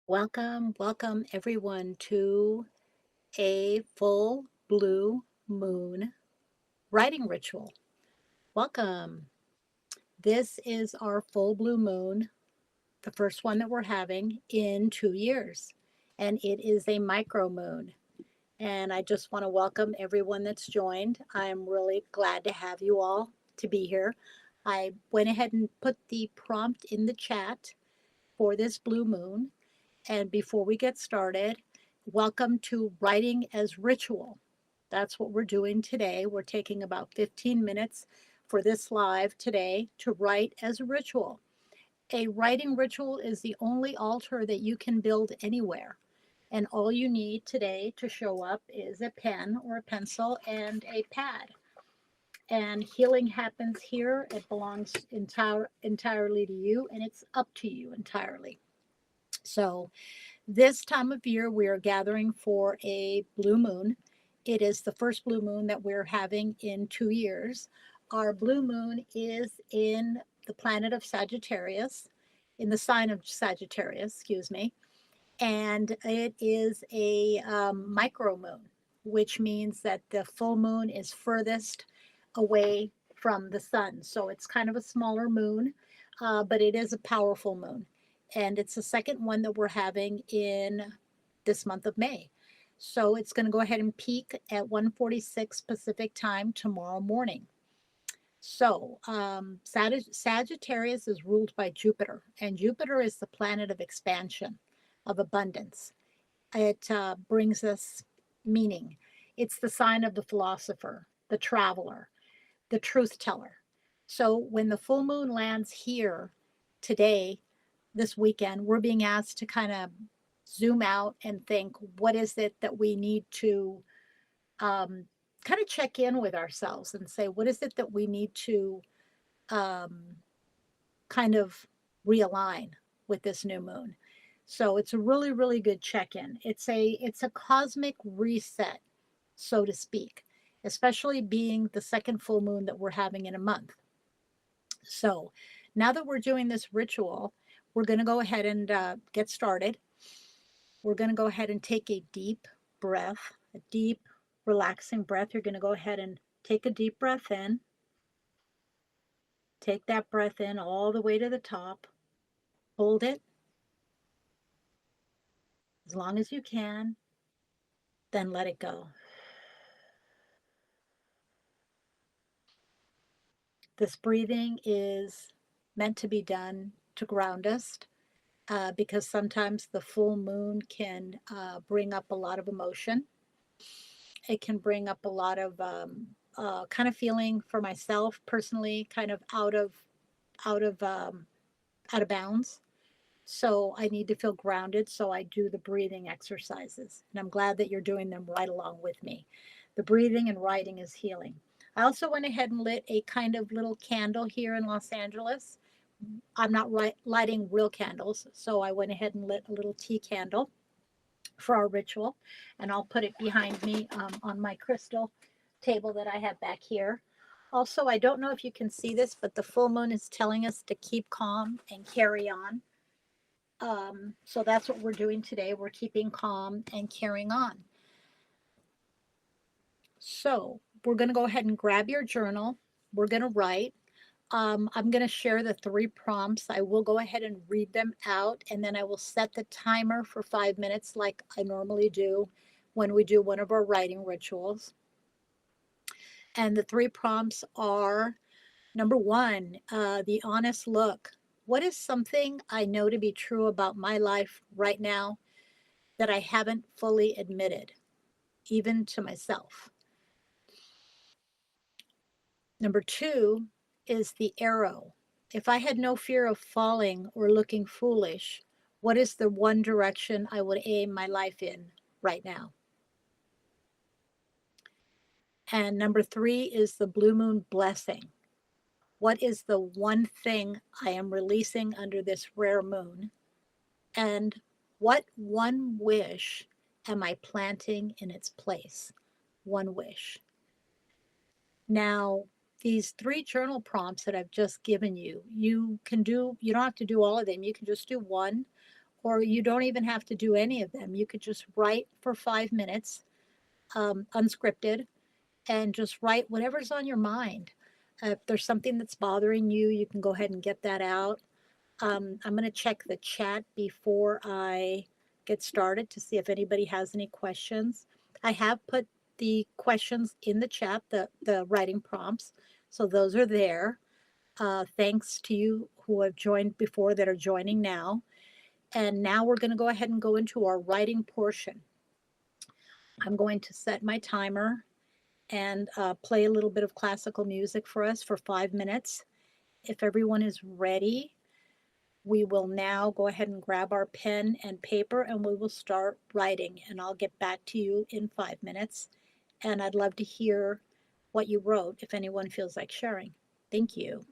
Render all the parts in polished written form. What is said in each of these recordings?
Welcome everyone to a full blue moon writing ritual. Welcome. This is our full blue moon, the first one that we're having in 2 years, and it is a micro moon. And I just want to welcome everyone that's joined. I'm really glad to have you all to be here. I went ahead and put the prompt in the chat for this blue moon. And before we get started, welcome to Writing as Ritual. That's what we're doing today. We're taking about 15 minutes for this live today to write as a ritual. A writing ritual is the only altar that you can build anywhere. And all you need today to show up is a pen or a pencil and a pad. And healing happens here. It belongs entirely to you, and it's up to you entirely. So, this time of year, we are gathering for a blue moon. It is the first blue moon that we're having in 2 years. Our blue moon is in the planet of Sagittarius, in the sign of Sagittarius, excuse me. And it is a micro moon, which means that the full moon is furthest away from the sun. So it's kind of a smaller moon, but it is a powerful moon. And it's the second one that we're having in this month of May. So it's going to go ahead and peak at 1:46 Pacific time tomorrow morning. So Sagittarius is ruled by Jupiter, and Jupiter is the planet of expansion, of abundance. It brings us meaning. It's the sign of the philosopher, the traveler, the truth teller. So when the full moon lands here today, this weekend, we're being asked to kind of zoom out and think, what is it that we need to kind of check in with ourselves and say, what is it that we need to um, kind of realign with this new moon? So it's a really, really good check-in. It's a cosmic reset, so to speak, especially being the second full moon that we're having in a month. So now that we're doing this ritual, we're going to go ahead and get started. We're going to go ahead and take a deep breath, a deep, relaxing breath. You're going to go ahead and take a deep breath in. Take that breath in all the way to the top. Hold it as long as you can. Then let it go. This breathing is meant to be done to ground us because sometimes the full moon can bring up a lot of emotion. It can bring up a lot of kind of feeling for myself personally, kind of out of out of bounds. So I need to feel grounded. So I do the breathing exercises, and I'm glad that you're doing them right along with me. The breathing and writing is healing. I also went ahead and lit a kind of little candle here in Los Angeles. I'm not lighting real candles, so I went ahead and lit a little tea candle for our ritual, and I'll put it behind me on my crystal table that I have back here. Also, I don't know if you can see this, but the full moon is telling us to keep calm and carry on. So that's what we're doing today. We're keeping calm and carrying on. So we're going to go ahead and grab your journal. We're going to write. I'm going to share the 3 prompts. I will go ahead and read them out, and then I will set the timer for 5 minutes like I normally do when we do one of our writing rituals. And the 3 prompts are, number 1, the honest look. What is something I know to be true about my life right now that I haven't fully admitted, even to myself? Number 2 is the arrow. If I had no fear of falling or looking foolish, what is the one direction I would aim my life in right now? And number 3 is the blue moon blessing. What is the one thing I am releasing under this rare moon? And what one wish am I planting in its place? One wish. Now, these 3 journal prompts that I've just given you, you don't have to do all of them. You can just do one, or you don't even have to do any of them. You could just write for 5 minutes, unscripted, and just write whatever's on your mind. If there's something that's bothering you, you can go ahead and get that out. I'm going to check the chat before I get started to see if anybody has any questions. I have put the questions in the chat, the writing prompts, so those are there. Thanks to you who have joined before that are joining now. And now we're going to go ahead and go into our writing portion. I'm going to set my timer and play a little bit of classical music for us for 5 minutes. If everyone is ready, we will now go ahead and grab our pen and paper and we will start writing. And I'll get back to you in 5 minutes. And I'd love to hear what you wrote if anyone feels like sharing. Thank you.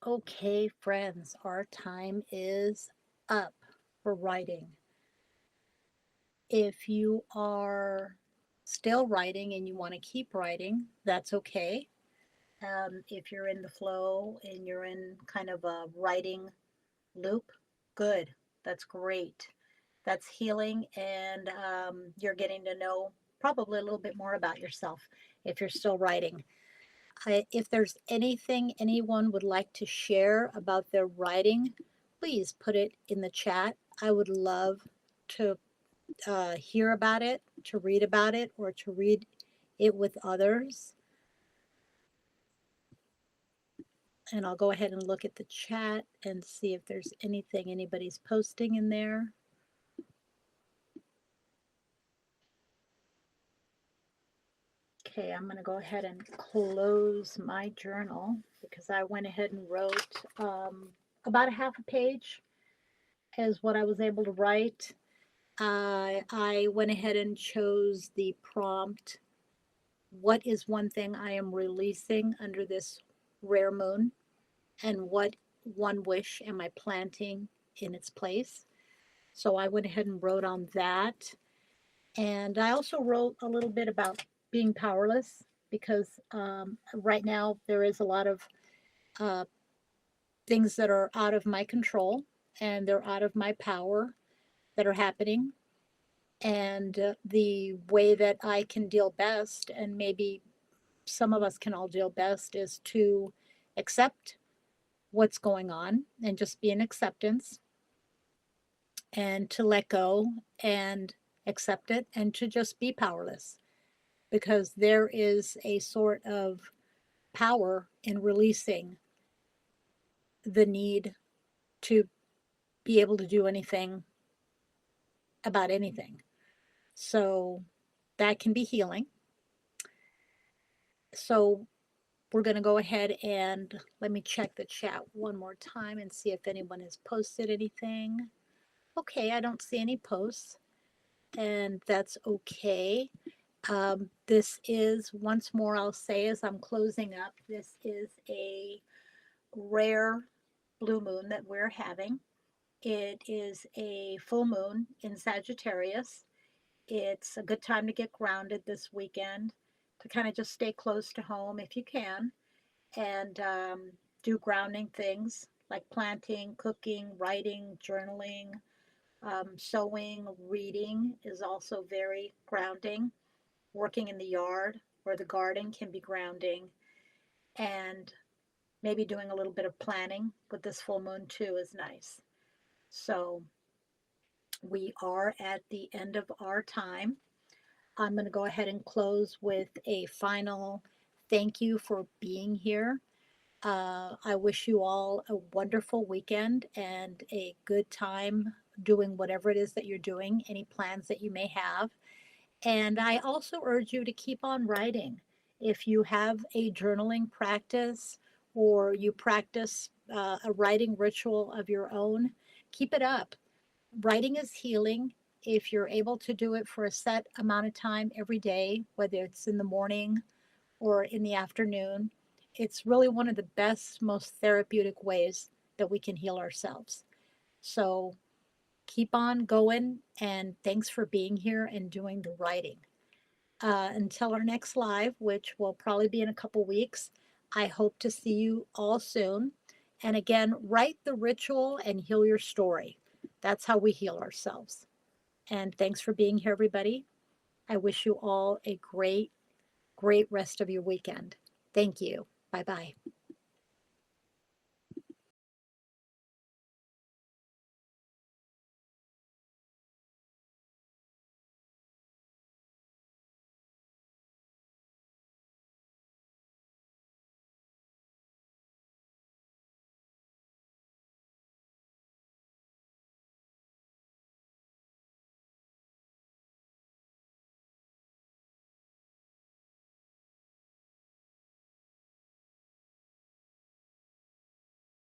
Okay, friends, our time is up for writing. If you are still writing and you want to keep writing, that's okay. If you're in the flow and you're in kind of a writing loop, good. That's great. That's healing, and you're getting to know probably a little bit more about yourself if you're still writing. If there's anything anyone would like to share about their writing, please put it in the chat. I would love to hear about it, to read about it, or to read it with others. And I'll go ahead and look at the chat and see if there's anything anybody's posting in there. Okay, I'm going to go ahead and close my journal because I went ahead and wrote about a half a page is what I was able to write. I went ahead and chose the prompt, what is one thing I am releasing under this rare moon, and what one wish am I planting in its place? So I went ahead and wrote on that. And I also wrote a little bit about being powerless because right now there is a lot of uh, things that are out of my control and they're out of my power that are happening. And the way that I can deal best, and maybe some of us can all deal best, is to accept what's going on and just be in acceptance and to let go and accept it and to just be powerless because there is a sort of power in releasing the need to be able to do anything about anything. So that can be healing. So we're going to go ahead and let me check the chat one more time and see if anyone has posted anything. Okay, I don't see any posts, and that's okay. This is, once more, I'll say as I'm closing up, this is a rare blue moon that we're having. It is a full moon in Sagittarius. It's a good time to get grounded this weekend, to kind of just stay close to home if you can, and do grounding things like planting, cooking, writing, journaling, sewing, reading is also very grounding. Working in the yard or the garden can be grounding, and maybe doing a little bit of planning with this full moon too is nice. So we are at the end of our time. I'm going to go ahead and close with a final thank you for being here. I wish you all a wonderful weekend and a good time doing whatever it is that you're doing, any plans that you may have. And I also urge you to keep on writing. If you have a journaling practice or you practice a writing ritual of your own, keep it up. Writing is healing. If you're able to do it for a set amount of time every day, whether it's in the morning or in the afternoon, it's really one of the best, most therapeutic ways that we can heal ourselves. So keep on going, and thanks for being here and doing the writing. Until our next live, which will probably be in a couple weeks, I hope to see you all soon. And again, write the ritual and heal your story. That's how we heal ourselves. And thanks for being here, everybody. I wish you all a great, great rest of your weekend. Thank you. Bye bye.